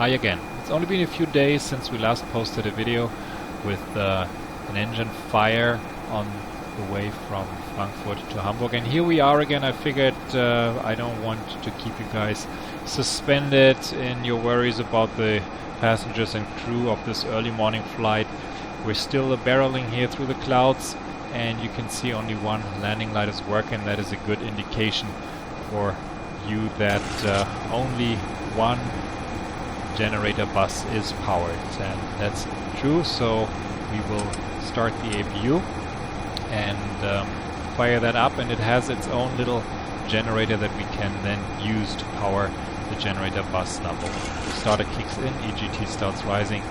Hi again. It's only been a few days since we last posted a video with an engine fire on the way from Frankfurt to Hamburg, and here we are again. I figured I don't want to keep you guys suspended in your worries about the passengers and crew of this early morning flight. We're still barreling here through the clouds, and you can see only one landing light is working. That is a good indication for you that only one generator bus is powered, and that's true. So we will start the APU and fire that up, and it has its own little generator that we can then use to power the generator bus number. The starter kicks in, EGT starts rising,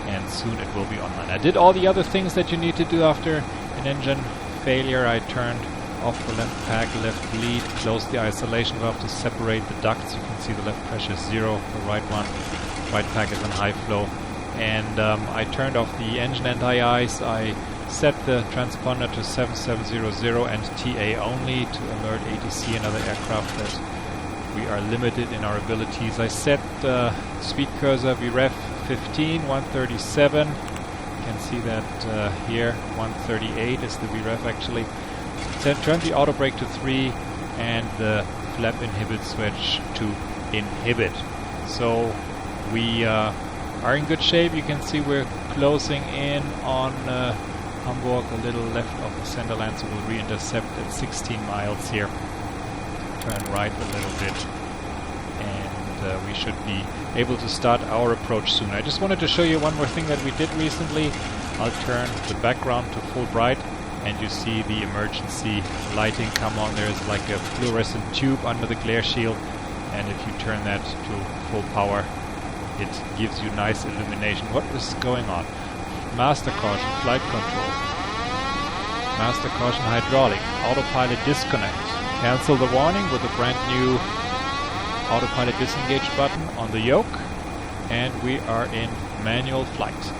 and soon it will be online. I did all the other things that you need to do after an engine failure. I turned off the left pack, left bleed, closed the isolation valve to separate the ducts. You can see the left pressure is 0, the right one, right pack is on high flow. And I turned off the engine anti-ice. I set the transponder to 7700 and TA only to alert ATC and other aircraft that we are limited in our abilities. I set the speed cursor VREF 15, 137. You can see that here, 138 is the VREF actually. Turn the auto brake to 3 and the flap inhibit switch to inhibit. So we are in good shape. You can see we're closing in on Hamburg, a little left of the center line, so we'll re-intercept at 16 miles here. Turn right a little bit, and we should be able to start our approach soon. I just wanted to show you one more thing that we did recently. I'll turn the background to full bright, and you see the emergency lighting come on. There's like a fluorescent tube under the glare shield, and if you turn that to full power, it gives you nice illumination. What is going on? Master caution, flight control. Master caution, hydraulic. Autopilot disconnect. Cancel the warning with a brand new autopilot disengage button on the yoke, and we are in manual flight.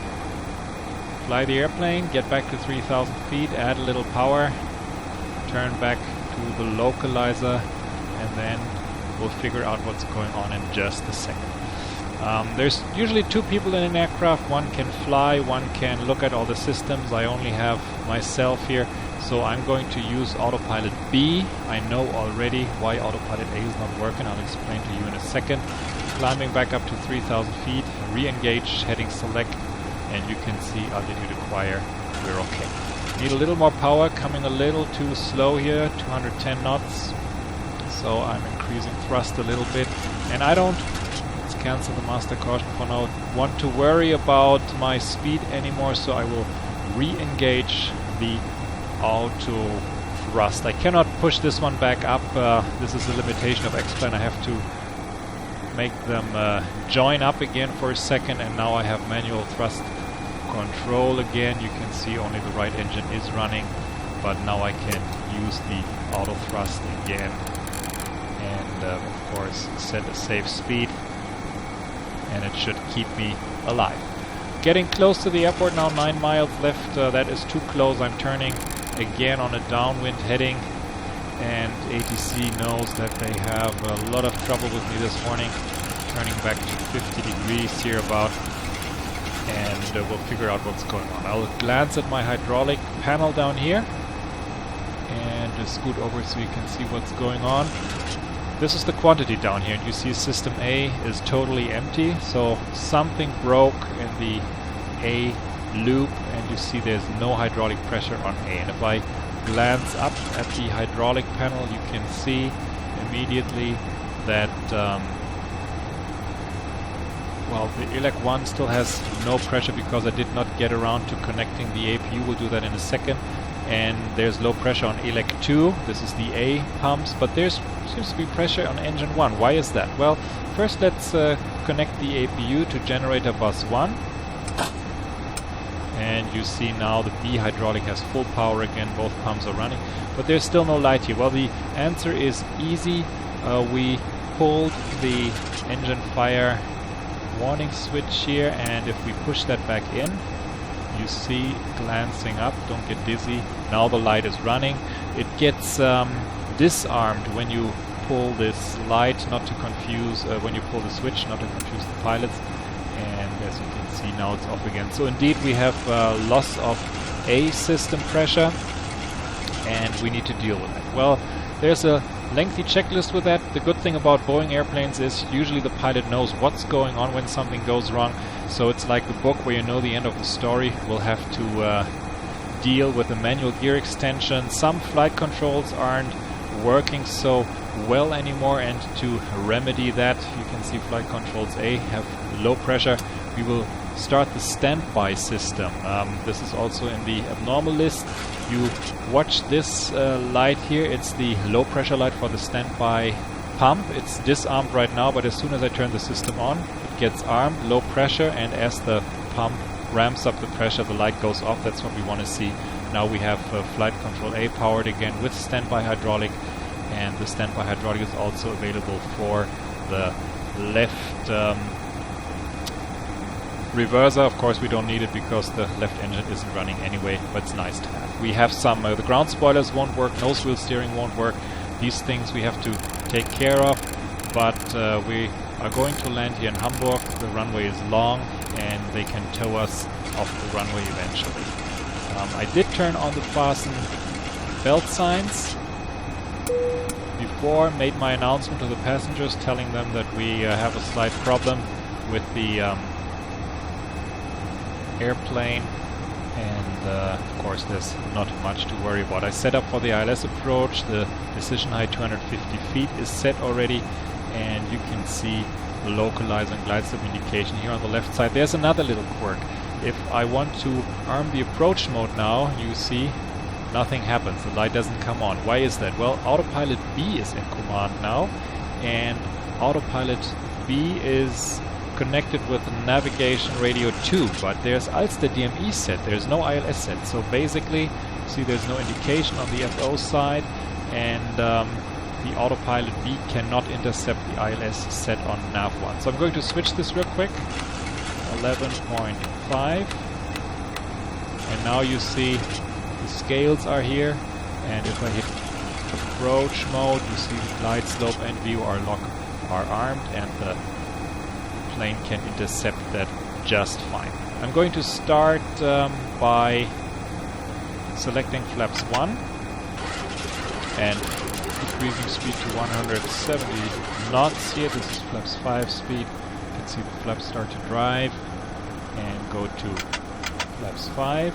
Fly the airplane, get back to 3,000 feet, add a little power, turn back to the localizer, and then we'll figure out what's going on in just a second. There's usually 2 people in an aircraft. One can fly, one can look at all the systems. I only have myself here, so I'm going to use autopilot B. I know already why autopilot A is not working. I'll explain to you in a second. Climbing back up to 3,000 feet, re-engage, heading select, and you can see altitude acquire, we're okay. Need a little more power, coming a little too slow here, 210 knots. So I'm increasing thrust a little bit, and I don't, let's cancel the master caution for now, want to worry about my speed anymore, so I will re-engage the auto thrust. I cannot push this one back up. This is a limitation of X-Plane. I have to make them join up again for a second, and now I have manual thrust control again. You can see only the right engine is running, but now I can use the auto thrust again, and of course set a safe speed, and it should keep me alive. Getting close to the airport now, 9 miles left. That is too close. I'm turning again on a downwind heading, and ATC knows that they have a lot of trouble with me this morning. Turning back to 50 degrees here about, and we'll figure out what's going on. I'll glance at my hydraulic panel down here and just scoot over so you can see what's going on. This is the quantity down here, and you see system A is totally empty, so something broke in the A loop, and you see there's no hydraulic pressure on A. And if I glance up at the hydraulic panel, you can see immediately that well, the IXEG 1 still has no pressure because I did not get around to connecting the APU. We'll do that in a second. And there's low pressure on IXEG 2. This is the A pumps, but there seems to be pressure on engine 1. Why is that? Well, first let's connect the APU to generator bus 1. And you see now the B hydraulic has full power again. Both pumps are running, but there's still no light here. Well, the answer is easy. We pulled the engine fire warning switch here, and if we push that back in, you see glancing up, don't get dizzy, now the light is running. It gets disarmed when you pull this light, not to confuse, when you pull the switch, not to confuse the pilots. And as you can see now it's off again. So indeed we have loss of A system pressure, and we need to deal with it. Well, there's a lengthy checklist with that. The good thing about Boeing airplanes is usually the pilot knows what's going on when something goes wrong. So it's like the book where you know the end of the story. We'll have to deal with the manual gear extension. Some flight controls aren't working so well anymore, and to remedy that, you can see flight controls A have low pressure. We will start the standby system. This is also in the abnormal list. You watch this light here. It's the low pressure light for the standby pump. It's disarmed right now, but as soon as I turn the system on, it gets armed, low pressure, and as the pump ramps up the pressure, the light goes off. That's what we want to see. Now we have flight control A powered again with standby hydraulic, and the standby hydraulic is also available for the left reverser. Of course we don't need it because the left engine isn't running anyway, but it's nice to have. We have some, the ground spoilers won't work, nose wheel steering won't work. These things we have to take care of, but we are going to land here in Hamburg. The runway is long and they can tow us off the runway eventually. I did turn on the fasten belt signs before, made my announcement to the passengers telling them that we have a slight problem with the airplane, and of course there's not much to worry about. I set up for the ILS approach. The decision height 250 feet is set already, and you can see the localizer and glide slope indication here on the left side. There's another little quirk. If I want to arm the approach mode now, you see nothing happens. The light doesn't come on. Why is that? Well, autopilot B is in command now, and autopilot B is connected with the radio 2, but there's Ulster DME set, there's no ILS set. So basically, see, there's no indication on the FO side, and the autopilot B cannot intercept the ILS set on nav1. So I'm going to switch this real quick. 11.5, and now you see the scales are here, and if I hit approach mode, you see the glide slope and view are armed, and the plane can intercept that just fine. I'm going to start by selecting flaps 1 and decreasing speed to 170 knots here. This is flaps 5 speed. You can see the flaps start to drive and go to flaps 5.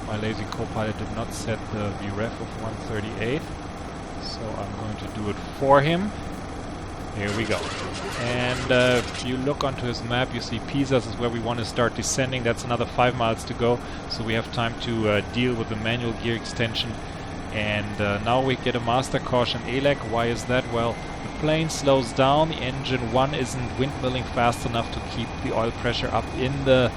My lazy co-pilot did not set the VREF of 138, so I'm going to do it for him. Here we go. And if you look onto his map, you see Pisas is where we want to start descending. That's another 5 miles to go, so we have time to deal with the manual gear extension. And now we get a master caution ELEC. Why is that? Well, the plane slows down. The engine 1 isn't windmilling fast enough to keep the oil pressure up in the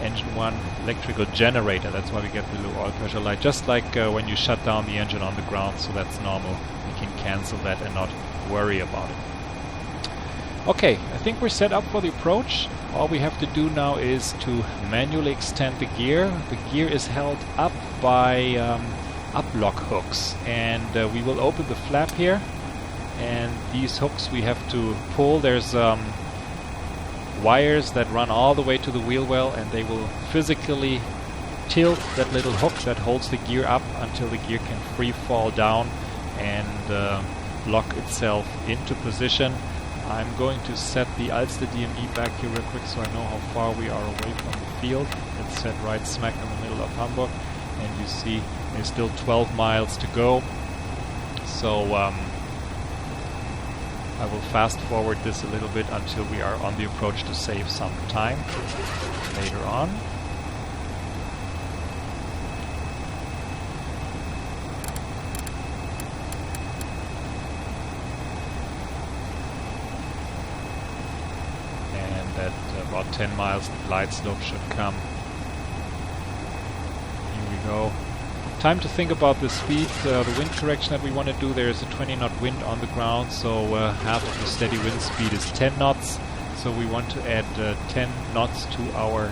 engine 1 electrical generator. That's why we get the low oil pressure light, just like when you shut down the engine on the ground. So that's normal. We can cancel that and not worry about it. Okay, I think we're set up for the approach. All we have to do now is to manually extend the gear. The gear is held up by up-lock hooks, and we will open the flap here, and these hooks we have to pull. There's wires that run all the way to the wheel well, and they will physically tilt that little hook that holds the gear up until the gear can free fall down and lock itself into position. I'm going to set the Ulster DME back here real quick so I know how far we are away from the field. It's set right smack in the middle of Hamburg, and you see there's still 12 miles to go. So I will fast forward this a little bit until we are on the approach to save some time later on. About 10 miles, the glide slope should come. Here we go. Time to think about the speed, the wind correction that we want to do. There is a 20 knot wind on the ground, so half of the steady wind speed is 10 knots. So we want to add 10 knots to our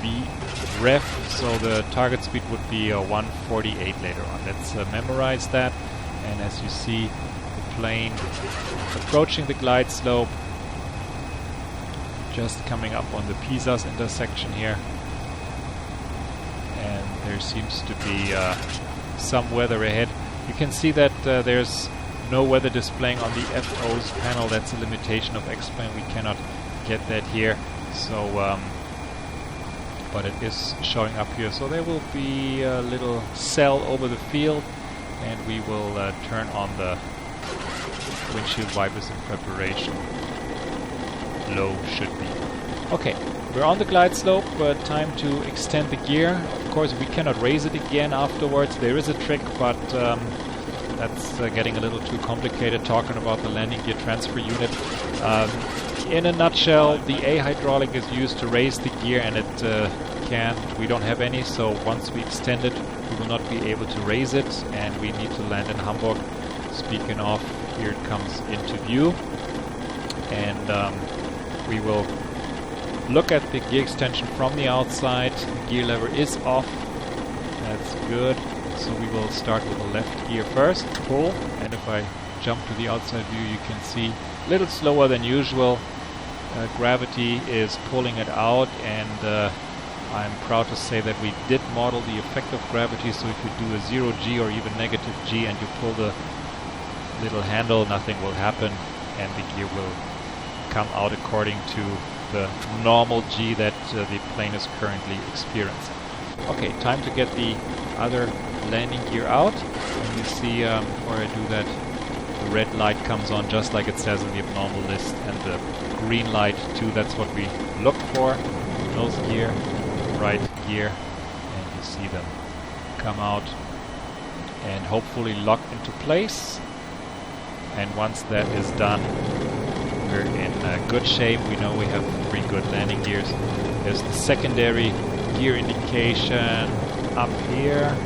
VREF, so the target speed would be 148 later on. Let's memorize that, and as you see, the plane approaching the glide slope, just coming up on the Pisas intersection here, and there seems to be some weather ahead. You can see that there's no weather displaying on the FO's panel. That's a limitation of X-Plane. We cannot get that here, so but it is showing up here. So there will be a little cell over the field, and we will turn on the windshield wipers in preparation. Low should be. Okay, we're on the glide slope. Time to extend the gear. Of course, we cannot raise it again afterwards. There is a trick, but that's getting a little too complicated talking about the landing gear transfer unit. In a nutshell, the A hydraulic is used to raise the gear, and we don't have any, so once we extend it, we will not be able to raise it, and we need to land in Hamburg. Speaking of, here it comes into view, and we will look at the gear extension from the outside. The gear lever is off. That's good. So we will start with the left gear first, pull, and if I jump to the outside view, you can see a little slower than usual. Gravity is pulling it out, and I'm proud to say that we did model the effect of gravity, so if you do a 0G or even negative G and you pull the little handle, nothing will happen, and the gear will come out according to the normal G that the plane is currently experiencing. Okay, time to get the other landing gear out, and you see where I do that, the red light comes on just like it says in the abnormal list, and the green light too. That's what we look for. Nose gear, right gear, and you see them come out and hopefully lock into place. And once that is done, we're in good shape. We know we have 3 good landing gears. There's the secondary gear indication up here,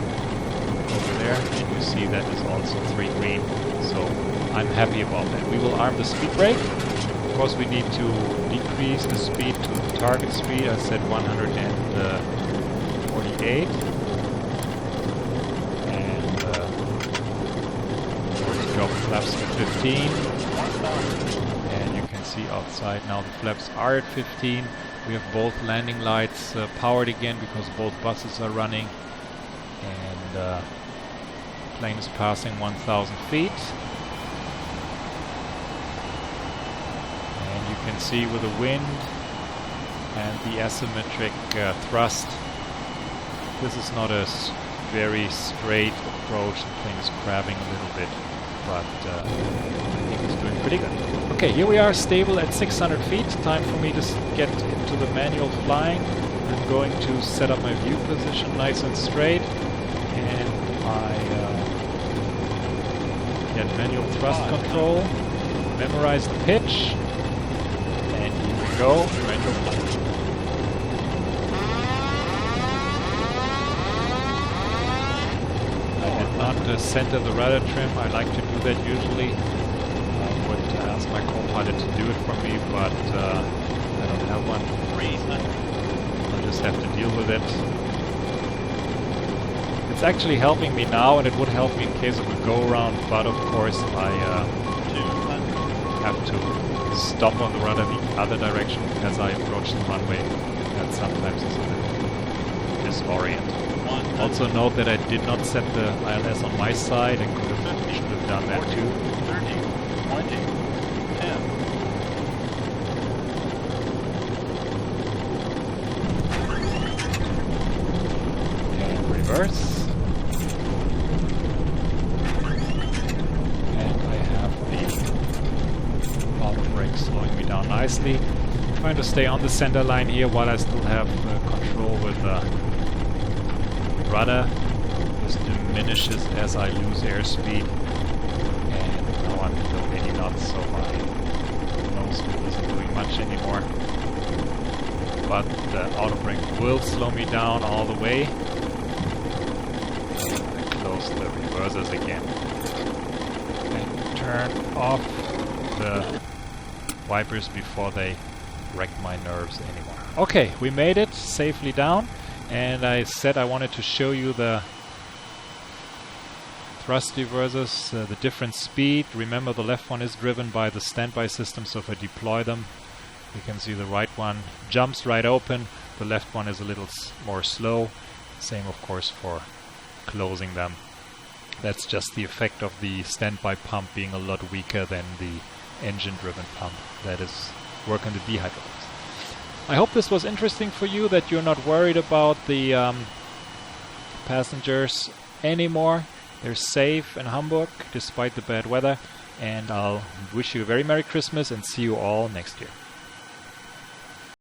over there, and you see that is also 3 green, so I'm happy about that. We will arm the speed brake. Of course, we need to decrease the speed to the target speed. I said 148, and drop the flaps to 15, and you can see outside now the flaps are at 15. We have both landing lights powered again because both buses are running, and plane is passing 1,000 feet. And you can see with the wind and the asymmetric thrust, this is not a very straight approach. The plane is crabbing a little bit, but I think it's doing pretty good. Okay, here we are, stable at 600 feet. Time for me to get into the manual flying. I'm going to set up my view position nice and straight, and I get manual thrust control, memorize the pitch, and here we go, manual flight. I had not centered the rudder trim. I like to do that usually. I would ask my co-pilot to do it for me, but I don't have one. I'll just have to deal with it. It's actually helping me now, and it would help me in case of a go-around, but of course I have to stop on the rudder the other direction as I approach the runway. That sometimes is a little disoriented. Also note that I did not set the ILS on my side. I should have done that too. 30, 20, 10. And reverse. Slowing me down nicely. I'm trying to stay on the center line here while I still have control with the rudder. This diminishes as I lose airspeed, and now I'm below 80 knots, so my nose wheel isn't doing much anymore. But the auto brake will slow me down all the way. And I close the reversers again and turn off the wipers before they wreck my nerves anymore. Okay, we made it safely down, and I said I wanted to show you the thrust reversers, the different speed. Remember, the left one is driven by the standby system, so if I deploy them, you can see the right one jumps right open, the left one is a little more slow. Same of course for closing them. That's just the effect of the standby pump being a lot weaker than the engine-driven pump that is working the dehydraulics. I hope this was interesting for you, that you're not worried about the passengers anymore. They're safe in Hamburg despite the bad weather, and I'll wish you a very Merry Christmas and see you all next year.